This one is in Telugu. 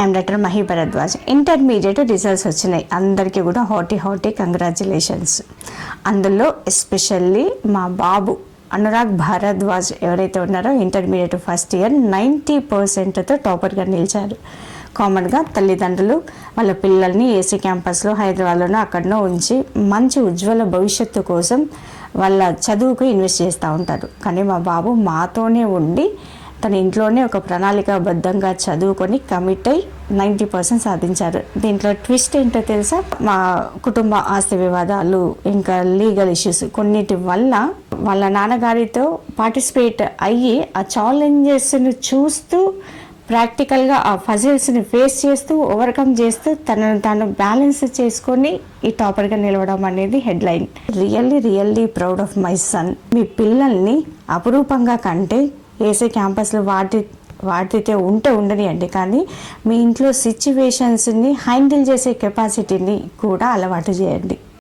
I'm doctor Mahi Bharadwaj. Intermediate results వచ్చినాయి. అందరికీ కూడా హాటీ కంగ్రాచులేషన్స్. అందులో ఎస్పెషల్లీ మా బాబు అనురాగ్ భారద్వాజ్ ఎవరైతే ఉన్నారో ఇంటర్మీడియట్ ఫస్ట్ ఇయర్ 90%తో టాపర్గా నిలిచారు. కామన్గా తల్లిదండ్రులు వాళ్ళ పిల్లల్ని ఏసీ క్యాంపస్లో హైదరాబాద్లోనో అక్కడనో ఉంచి మంచి ఉజ్వల భవిష్యత్తు కోసం వాళ్ళ చదువుకు ఇన్వెస్ట్ చేస్తూ ఉంటారు. కానీ మా బాబు మాతోనే ఉండి తన ఇంట్లోనే ఒక ప్రణాళికాబద్ధంగా చదువుకొని కమిట్ అయి 90% సాధించారు. దీంట్లో ట్విస్ట్ ఏంటో తెలుసా? మా కుటుంబ ఆస్తి వివాదాలు, ఇంకా లీగల్ ఇష్యూస్ కొన్నిటి వల్ల వాళ్ళ నాన్నగారితో పార్టిసిపేట్ అయ్యి ఆ ఛాలెంజెస్ని చూస్తూ ప్రాక్టికల్గా ఆ ఫజిల్స్ని ఫేస్ చేస్తూ ఓవర్కమ్ చేస్తూ తనను తాను బ్యాలెన్స్ చేసుకొని ఈ టాపర్గా నిలవడం అనేది headline. Really proud of my son. మీ పిల్లల్ని అపురూపంగా కంటే ఏసీ క్యాంపస్లో వాటితే ఉండనియండి, కానీ మీ ఇంట్లో సిచ్యువేషన్స్ని హ్యాండిల్ చేసే కెపాసిటీని కూడా అలవాటు చేయండి.